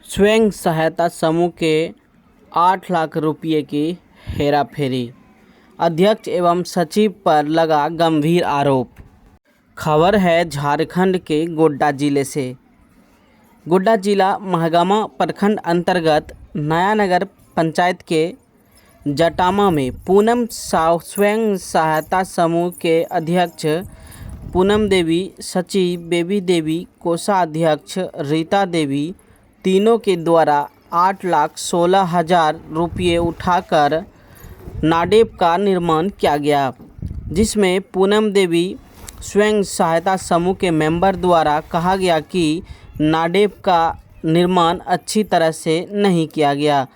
स्वयं सहायता समूह के 8 लाख रुपये की हेराफेरी, अध्यक्ष एवं सचिव पर लगा गंभीर आरोप। खबर है झारखंड के गोड्डा जिले से। गोड्डा जिला महागामा प्रखंड अंतर्गत नयानगर पंचायत के जटामा में पूनम स्वयं सहायता समूह के अध्यक्ष पूनम देवी, सचिव बेबी देवी, कोषाध्यक्ष रीता देवी, तीनों के द्वारा 8,16,000 रुपये उठाकर नाडेप का निर्माण किया गया, जिसमें पूनम देवी स्वयं सहायता समूह के मेंबर द्वारा कहा गया कि नाडेप का निर्माण अच्छी तरह से नहीं किया गया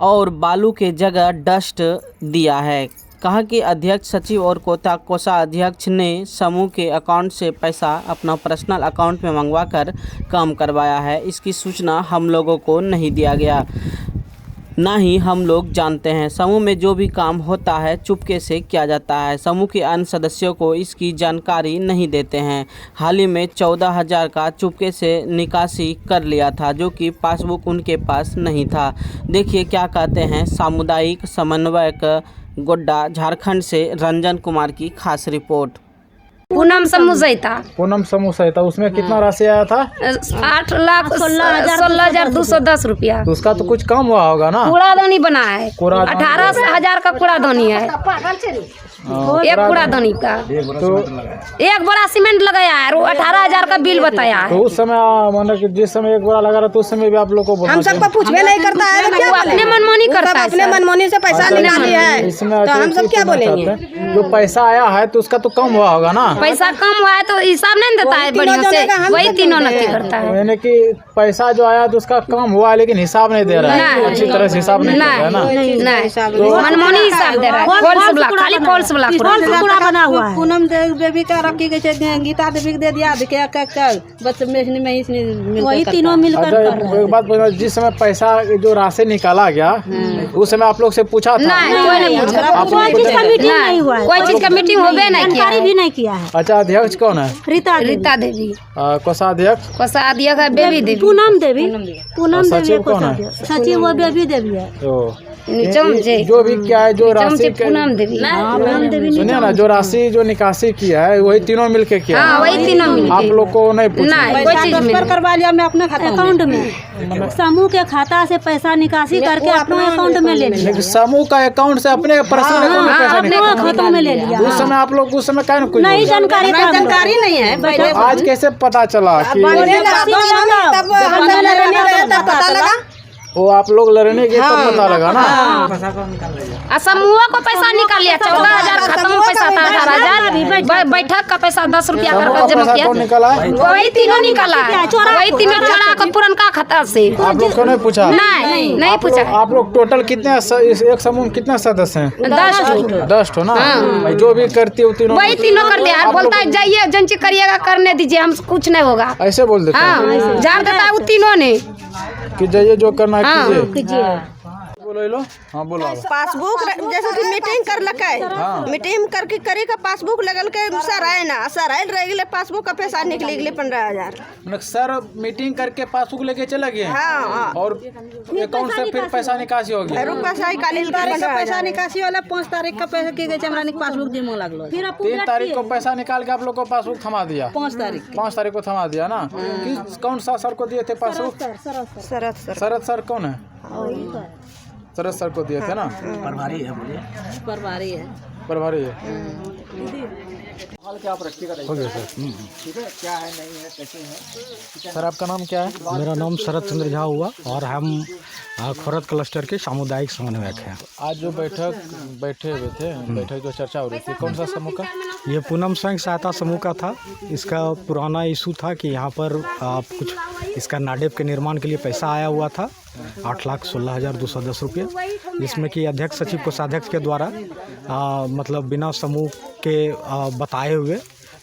और बालू के जगह डस्ट दिया है। कहा कि अध्यक्ष, सचिव और कोषाध्यक्ष ने समूह के अकाउंट से पैसा अपना पर्सनल अकाउंट में मंगवाकर काम करवाया है। इसकी सूचना हम लोगों को नहीं दिया गया, ना ही हम लोग जानते हैं। समूह में जो भी काम होता है चुपके से किया जाता है। समूह के अन्य सदस्यों को इसकी जानकारी नहीं देते हैं। हाल ही में 14,000 का चुपके से निकासी कर लिया था, जो कि पासबुक उनके पास नहीं था। देखिए क्या कहते हैं सामुदायिक समन्वयक गोड्डा झारखंड से रंजन कुमार की खास रिपोर्ट। पूनम समूह सहिता उसमें कितना राशि आया था? 8,16,210 रुपया। तो उसका तो कुछ कम हुआ होगा ना? कूड़ादानी बना है, 18,000 का कूड़ादानी है, एक कूड़ादानी का तो एक बड़ा सीमेंट लगाया है, 18,000 का बिल बताया है। तो उस समय मतलब कि जिस समय एक बड़ा लगा रहा तो उस समय भी आप लोग को हम सबको पूछवे नहीं करता है, तो क्या अपने मनमानी करता है, अपने मनमानी से पैसा निकाली है, इसमें तो हम सब क्या बोलेंगे? जो पैसा आया है तो उसका तो कम हुआ होगा ना? पैसा कम हुआ है तो हिसाब नहीं देता है बढ़िया से, वही तीनों नक्की करता है। यानी कि पैसा जो आया तो उसका कम हुआ है लेकिन हिसाब नहीं दे रहा है, अच्छी तरह से हिसाब नहीं कर रहा है ना? नहीं, मनमानी हिसाब दे रहा है, फॉल्स ब्लॉक, खाली फॉल्स ब्लॉक बना हुआ है। पूनम देवी का रखी गई है, गीता देवी को दे दिया, बस में वही तीनों मिलकर। एक बात बोला, जिस समय पैसा जो राशि निकाला गया उस समय आप लोग से पूछा था? कोई चीज का मीटिंग होबे नहीं किया है। अच्छा, अध्यक्ष कौन है? रीता देवी। कोषाध्यक्ष है बेबी देवी। पूनम देवी सचिव कौन है? सचिव वो बेबी देवी है। जो भी क्या है, जो राशि पूनम देवी, सुनिए ना, जो राशि जो निकासी किया है वही तीनों मिलके किया है। वही तीनों मिलके। आप लोग को नहीं पूछा? ट्रांसफर करवा लिया मैं अपने अकाउंट में, समूह के खाता से पैसा निकासी करके अपने अकाउंट में ले लिया। समूह का अकाउंट से अपने पर्सनल अकाउंट में पैसा निकाला, खातों में ले लिया। उस समय आप लोग उस समय क्या कुछ नहीं जानकारी नहीं है। आज कैसे पता चला कि पता लगा? वो आप लोग लड़ने के तब पता लगा ना? समूह को पैसा निकाल लिया, 14,000 खत्म पैसा था, 18,000 बैठक का पैसा 10 रुपया कर जमा किया, निकाला वही तीनों निकाला, वही तीनों चढ़ा कर पुरनका खाता से। आप लोग को नहीं पूछा? नहीं पूछा। आप लोग टोटल कितने, एक समूह में कितने सदस्य हैं? 10 ठो ना? जो भी करती है तीनों वही तीनों कर दिया। बोलता है जाइए जंची करिएगा, करने दीजिए, हम कुछ नहीं होगा, ऐसे बोल देते हैं। झाड़ देता है वो तीनों ने कि जाइए जो करना है कीजिए। बोलो लो। हाँ बोलो। पासबुक जैसे कि मीटिंग कर लगे, मीटिंग करके करी का पासबुक लगल के सर आए ना, सर आए रहेगी पासबुक का पैसा निकली गई 15,000। सर मीटिंग करके पासबुक लेके चले गए और अकाउंट से फिर पैसा निकासी हो गया। पैसा निकासी वाला 5 तारीख का पैसा की गई, हमरा पासबुक जमा लगलो। फिर 3 तारीख को पैसा निकाल के आप लोग को पासबुक थमा दिया। 5 तारीख को थमा दिया ना? कौन सा सर को दिए थे पासबुक? शरद सर कौन है? शरद सर को दिए थे ना? प्रभारी है। हाल क्या आप रखिएगा? हो गया सर, ठीक है। क्या है नहीं है, कैसे है सर? आपका नाम क्या है? मेरा नाम शरद चंद्र झा हुआ और हम खोरत क्लस्टर के सामुदायिक समन्वयक हैं। आज जो बैठे हुए थे, बैठक जो चर्चा हो रही थी, कौन सा समूह का? ये पूनम स्वयं सहायता समूह का था। इसका पुराना इशू था कि यहाँ पर कुछ इसका नाडेप के निर्माण के लिए पैसा आया हुआ था, 8,16,210 रुपये, जिसमें कि अध्यक्ष, सचिव, कोषाध्यक्ष के द्वारा मतलब बिना समूह के बताए हुए,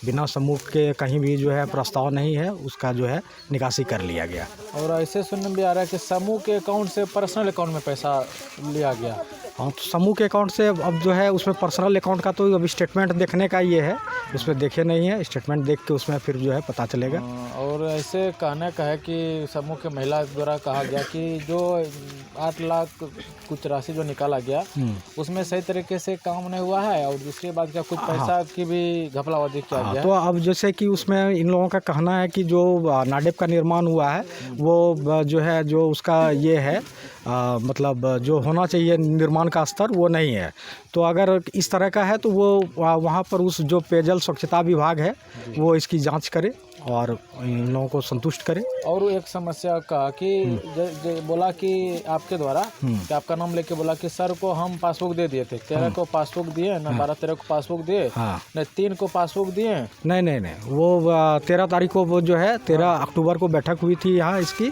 बिना समूह के कहीं भी जो है प्रस्ताव नहीं है, उसका जो है निकासी कर लिया गया। और ऐसे सुनने में भी आ रहा है कि समूह के अकाउंट से पर्सनल अकाउंट में पैसा लिया गया, हाँ, तो समूह के अकाउंट से अब जो है उसमें पर्सनल अकाउंट का तो अभी स्टेटमेंट देखने का ये है, उसमें देखे नहीं है, स्टेटमेंट देख के उसमें फिर जो है पता चलेगा। और ऐसे कहने का है कि समूह के महिला द्वारा कहा गया कि जो 8 लाख कुछ राशि जो निकाला गया उसमें सही तरीके से काम नहीं हुआ है, और दूसरी बात क्या कुछ पैसा की भी घपलाबाजी किया गया तो अब जैसे कि उसमें इन लोगों का कहना है कि जो नाडेप का निर्माण हुआ है वो जो है जो उसका ये है मतलब जो होना चाहिए निर्माण का स्तर वो नहीं है। तो अगर इस तरह का है तो वो वहाँ पर उस जो पेयजल स्वच्छता विभाग है वो इसकी जांच करे और इन लोगों को संतुष्ट करे। और एक समस्या का कि बोला कि आपके द्वारा कि आपका नाम लेके बोला कि सर को हम पासबुक दे दिए थे, 13 को पासबुक दिए ना, 12-13 को पासबुक दिए न, 3 को पासबुक दिए। नहीं वो 13 तारीख को वो जो है 13 अक्टूबर को बैठक हुई थी यहाँ इसकी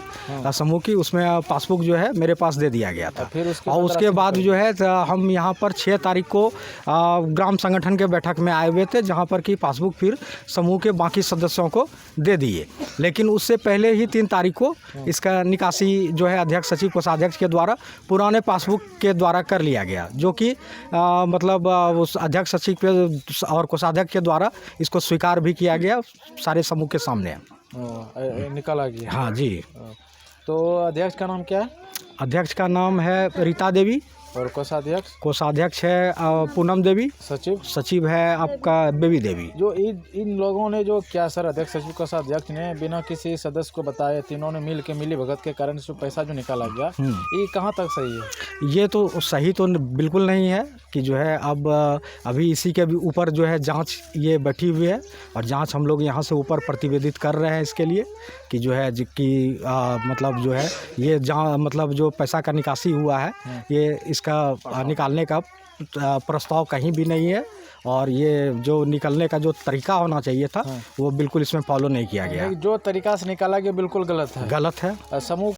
समूह की, उसमें पासबुक जो है मेरे पास दे दिया गया था। फिर और उसके बाद जो है हम यहाँ पर 6 तारीख को ग्राम संगठन के बैठक में आए हुए थे, जहाँ पर कि पासबुक फिर समूह के बाकी सदस्यों को दे दिए। लेकिन उससे पहले ही 3 तारीख को इसका निकासी जो है अध्यक्ष सचिव कोषाध्यक्ष के द्वारा पुराने पासबुक के द्वारा कर लिया गया, जो कि मतलब उस अध्यक्ष सचिव के और कोषाध्यक्ष के द्वारा इसको स्वीकार भी किया गया सारे समूह के सामने निकाला गया। हाँ जी। तो अध्यक्ष का नाम क्या है? अध्यक्ष का नाम है रीता देवी और कोषाध्यक्ष है पूनम देवी, सचिव है आपका बेबी देवी। जो इन लोगों ने जो क्या सर अध्यक्ष सचिव कोषाध्यक्ष ने बिना किसी सदस्य को बताए तीनों ने मिली भगत के कारण से पैसा जो निकाला गया, ये कहाँ तक सही है? ये तो सही तो बिल्कुल नहीं है कि जो है अब अभी इसी के भी ऊपर जो है जांच ये बैठी हुई है, और जांच हम लोग यहाँ से ऊपर प्रतिवेदित कर रहे हैं इसके लिए कि जो है कि मतलब जो है ये जहाँ मतलब जो पैसा का निकासी हुआ है ये इसका निकालने का प्रस्ताव कहीं भी नहीं है, और ये जो निकलने का जो तरीका होना चाहिए था वो बिल्कुल इसमें फॉलो नहीं किया गया। जो तरीका से निकाला गया बिल्कुल गलत है। समूह